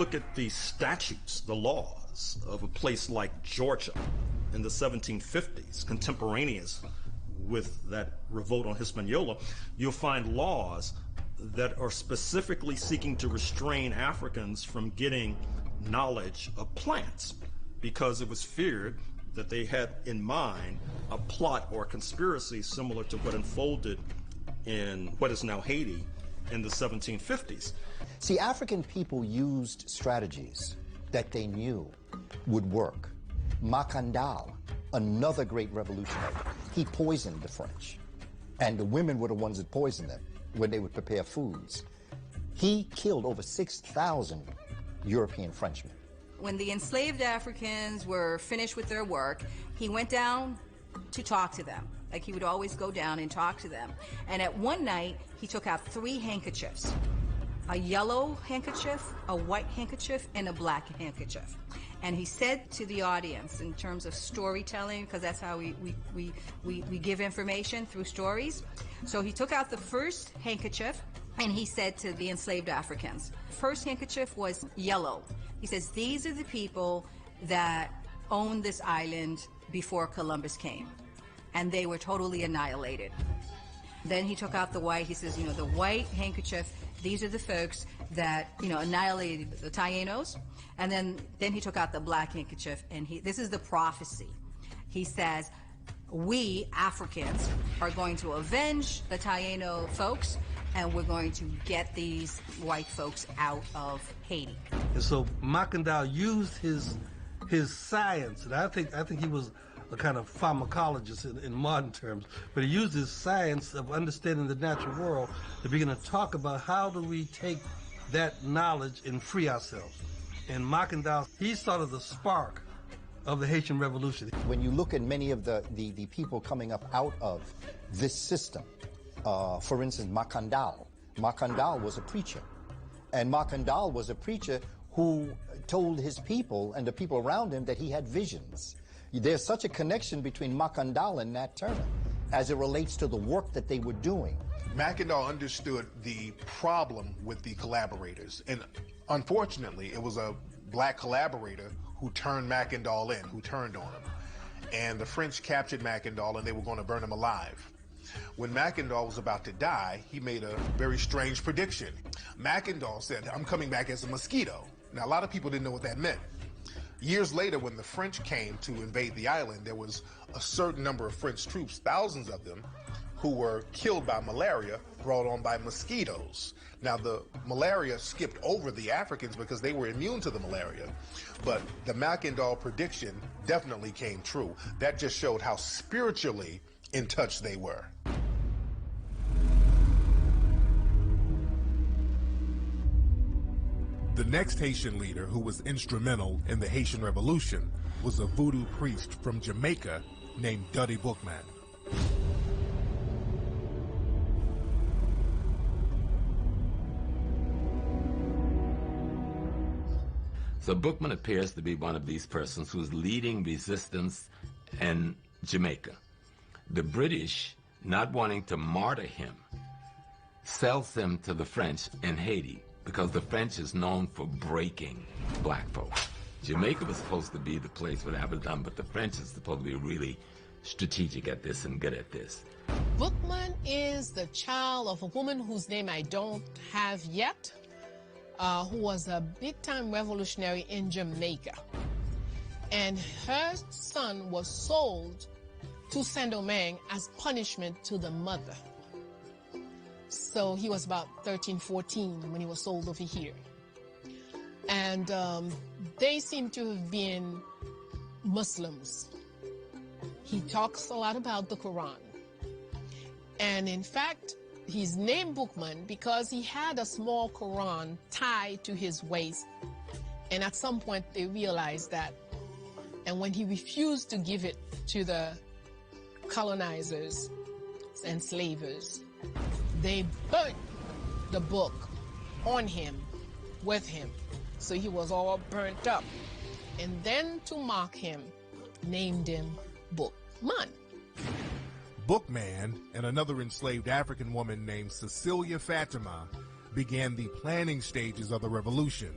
look at the statutes, the laws of a place like Georgia in the 1750s, contemporaneous with that revolt on Hispaniola, you'll find laws that are specifically seeking to restrain Africans from getting knowledge of plants, because it was feared that they had in mind a plot or a conspiracy similar to what unfolded in what is now Haiti in the 1750s. See, African people used strategies that they knew would work. Mackandal, another great revolutionary, he poisoned the French. And the women were the ones that poisoned them when they would prepare foods. He killed over 6,000 European Frenchmen. When the enslaved Africans were finished with their work, he went down to talk to them. Like, he would always go down and talk to them. And at one night, he took out 3 handkerchiefs. A yellow handkerchief, a white handkerchief, and a black handkerchief. And he said to the audience, in terms of storytelling, because that's how we give information through stories. So he took out the first handkerchief, and he said to the enslaved Africans, first handkerchief was yellow. He says, these are the people that owned this island before Columbus came. And they were totally annihilated. Then he took out the white. He says, the white handkerchief, these are the folks that, annihilated the Tainos. And then he took out the black handkerchief, and this is the prophecy. He says, we, Africans, are going to avenge the Taino folks, and we're going to get these white folks out of Haiti. And so Mackandal used his science, and I think he was a kind of pharmacologist in modern terms, but he used his science of understanding the natural world to begin to talk about how do we take that knowledge and free ourselves. And Mackandal, he's sort of the spark of the Haitian Revolution. When you look at many of the people coming up out of this system, for instance, Mackandal was a preacher. And Mackandal was a preacher who told his people and the people around him that he had visions. There's such a connection between Mackandal and Nat Turner as it relates to the work that they were doing. Mackandal understood the problem with the collaborators. And unfortunately, it was a black collaborator who turned Mackandal in, who turned on him. And the French captured Mackandal, and they were going to burn him alive. When Mackandal was about to die, he made a very strange prediction. Mackandal said, I'm coming back as a mosquito. Now, a lot of people didn't know what that meant. Years later, when the French came to invade the island, there was a certain number of French troops, thousands of them, who were killed by malaria brought on by mosquitoes. Now, the malaria skipped over the Africans because they were immune to the malaria, but the Mackandal prediction definitely came true. That just showed how spiritually in touch they were. The next Haitian leader who was instrumental in the Haitian Revolution was a Vodou priest from Jamaica named Boukman. So Boukman appears to be one of these persons who's leading resistance in Jamaica. The British, not wanting to martyr him, sells him to the French in Haiti, because the French is known for breaking black folks. Jamaica was supposed to be the place where that was done, but the French is supposed to be really strategic at this and good at this. Boukman is the child of a woman whose name I don't have yet, who was a big-time revolutionary in Jamaica. And her son was sold to Saint-Domingue as punishment to the mother. So he was about 13, 14 when he was sold over here. And they seem to have been Muslims. He talks a lot about the Quran. And in fact, he's named Boukman because he had a small Quran tied to his waist. And at some point they realized that. And when he refused to give it to the colonizers and enslavers, they burnt the book on him, with him. So he was all burnt up. And then to mock him, named him Boukman. Boukman and another enslaved African woman named Cecilia Fatima began the planning stages of the revolution.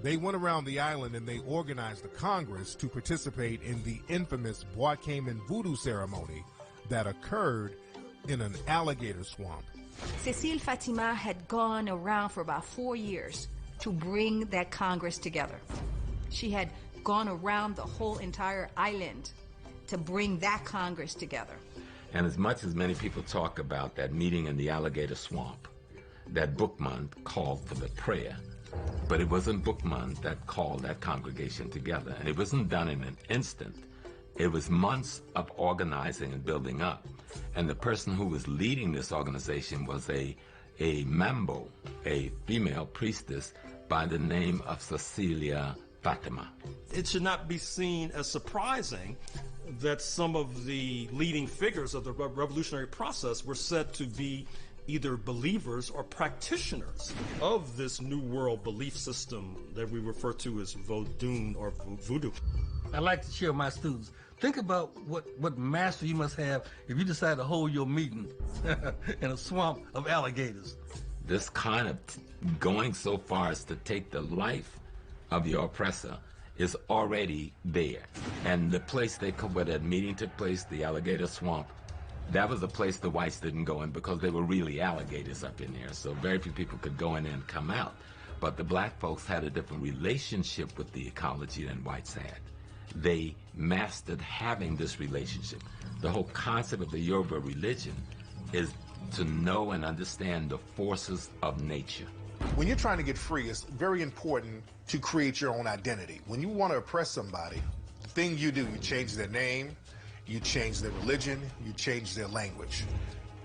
They went around the island and they organized a congress to participate in the infamous Boukman voodoo ceremony that occurred in an alligator swamp. Cecile Fatima had gone around for about 4 years to bring that Congress together. She had gone around the whole entire island to bring that Congress together. And as much as many people talk about that meeting in the alligator swamp, that Boukman called for the prayer, but it wasn't Boukman that called that congregation together. And it wasn't done in an instant. It was months of organizing and building up. And the person who was leading this organization was a mambo, a female priestess by the name of Cecilia Fatima. It should not be seen as surprising that some of the leading figures of the revolutionary process were said to be either believers or practitioners of this New World belief system that we refer to as Vodou or Voodoo. I like to share with my students. Think about what master you must have if you decide to hold your meeting in a swamp of alligators. This kind of going so far as to take the life of your oppressor is already there. And the place where that meeting took place, the alligator swamp, that was a place the whites didn't go in because there were really alligators up in there. So very few people could go in and come out. But the black folks had a different relationship with the ecology than whites had. They mastered having this relationship. The whole concept of the Yoruba religion is to know and understand the forces of nature. When you're trying to get free, it's very important to create your own identity. When you want to oppress somebody, the thing you do, you change their name, you change their religion, you change their language.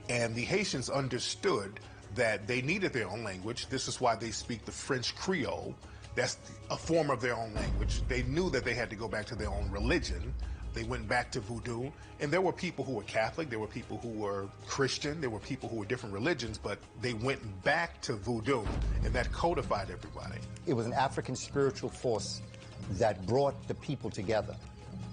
And the Haitians understood that they needed their own language. This is why they speak the French Creole. That's a form of their own language. They knew that they had to go back to their own religion. They went back to voodoo. And there were people who were Catholic, there were people who were Christian, there were people who were different religions, but they went back to voodoo, and that codified everybody. It was an African spiritual force that brought the people together.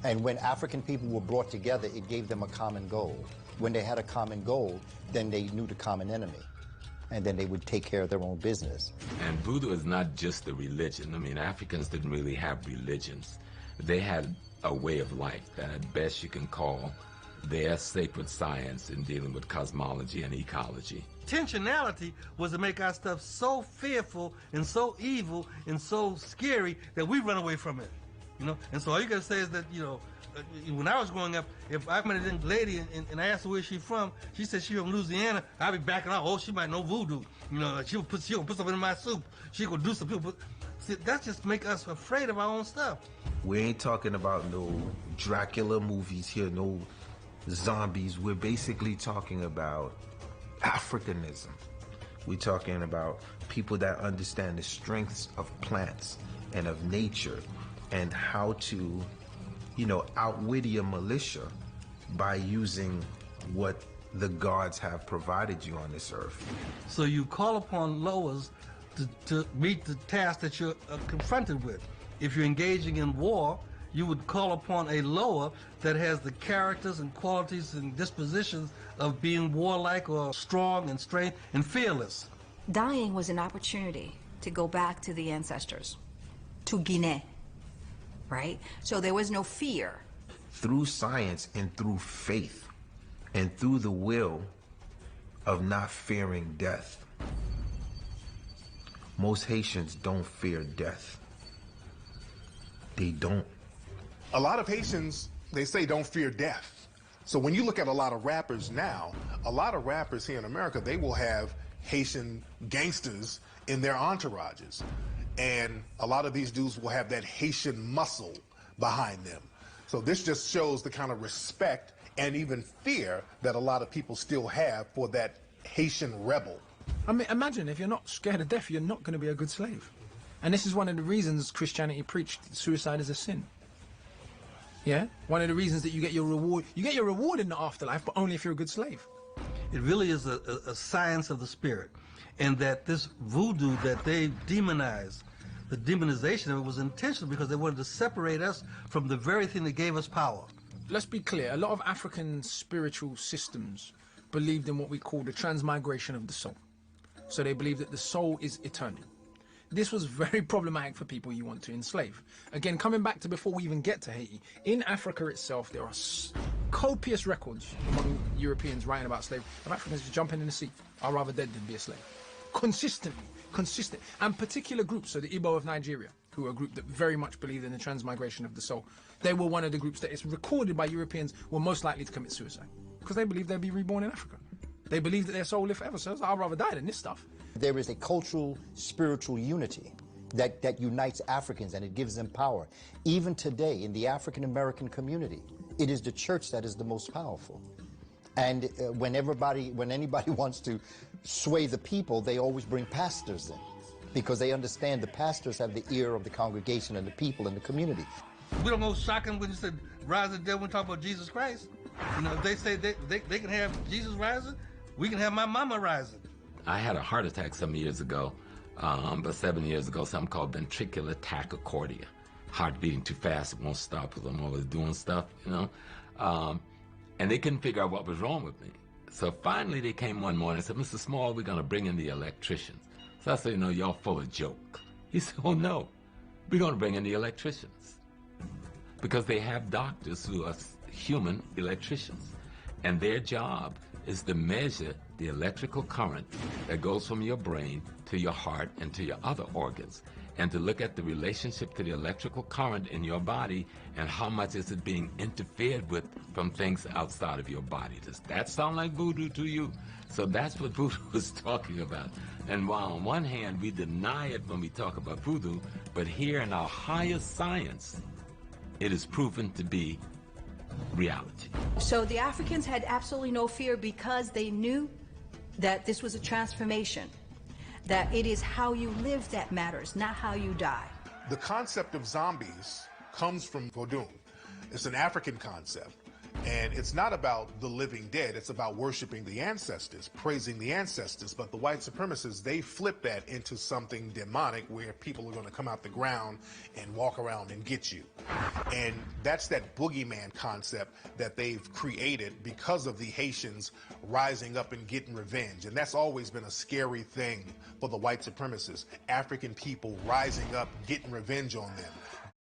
And when African people were brought together, it gave them a common goal. When they had a common goal, then they knew the common enemy. And then they would take care of their own business. And voodoo is not just a religion. I mean, Africans didn't really have religions. They had a way of life that at best you can call their sacred science in dealing with cosmology and ecology. Intentionality was to make our stuff so fearful and so evil and so scary that we run away from it. You know, and so all you gotta say is that, you know, when I was growing up, if I met a lady and I asked her where she's from, she said she's from Louisiana, I'd be backing out. Oh, she might know voodoo. You know, she'll put something in my soup. She gonna do some people. See, that just make us afraid of our own stuff. We ain't talking about no Dracula movies here, no zombies. We're basically talking about Africanism. We're talking about people that understand the strengths of plants and of nature and how to, you know, outwit a militia by using what the gods have provided you on this earth. So you call upon lowers to meet the task that you're confronted with. If you're engaging in war, you would call upon a lower that has the characters and qualities and dispositions of being warlike or strong and strength and fearless. Dying was an opportunity to go back to the ancestors, to Guinea, right? So there was no fear. Through science and through faith and through the will of not fearing death. Most Haitians don't fear death. They don't. A lot of Haitians, they say, don't fear death. So when you look at a lot of rappers now, a lot of rappers here in America, they will have Haitian gangsters in their entourages. And a lot of these dudes will have that Haitian muscle behind them. So this just shows the kind of respect and even fear that a lot of people still have for that Haitian rebel. I mean, imagine if you're not scared of death, you're not going to be a good slave. And this is one of the reasons Christianity preached suicide is a sin. Yeah? One of the reasons that you get your reward. You get your reward in the afterlife, but only if you're a good slave. It really is a science of the spirit. And that this voodoo that they demonized, the demonization of it was intentional because they wanted to separate us from the very thing that gave us power. Let's be clear, a lot of African spiritual systems believed in what we call the transmigration of the soul. So they believe that the soul is eternal. this was very problematic for people you want to enslave. Again, coming back to before we even get to Haiti, in Africa itself, there are copious records among Europeans writing about slavery of Africans just jumping in the sea. I'd rather dead than be a slave. Consistent. And particular groups, so the Igbo of Nigeria, who are a group that very much believed in the transmigration of the soul, they were one of the groups that it's recorded by Europeans were most likely to commit suicide because they believed they'd be reborn in Africa. They believed that their soul lived forever, so I'd rather die than this stuff. There is a cultural, spiritual unity that unites Africans, and it gives them power. Even today, in the African-American community, it is the church that is the most powerful. And when anybody wants to sway the people, they always bring pastors in, because they understand the pastors have the ear of the congregation and the people in the community. We don't know shocking when you said rise of the dead when we talk about Jesus Christ. You know, if they say they can have Jesus rising, we can have my mama rising. I had a heart attack some years ago, about 7 years ago, something called ventricular tachycardia. Heart beating too fast, it won't stop because I'm always doing stuff, you know. And they couldn't figure out what was wrong with me. So finally they came one morning and said, Mr. Small, we're going to bring in the electricians. So I said, you know, y'all full of joke. He said, oh no, we're going to bring in the electricians. Because they have doctors who are human electricians. And their job is to measure the electrical current that goes from your brain to your heart and to your other organs, and to look at the relationship to the electrical current in your body and how much is it being interfered with from things outside of your body. Does that sound like voodoo to you? So that's what voodoo is talking about. And while on one hand we deny it when we talk about voodoo, but here in our highest science, it is proven to be reality. So the Africans had absolutely no fear because they knew that this was a transformation, that it is how you live that matters, not how you die. The concept of zombies comes from Vodou. It's an African concept, and it's not about the living dead, it's about worshiping the ancestors, praising the ancestors. But the white supremacists, they flip that into something demonic where people are going to come out the ground and walk around and get you. And that's that boogeyman concept that they've created because of the Haitians rising up and getting revenge. And that's always been a scary thing for the white supremacists. African people rising up, getting revenge on them.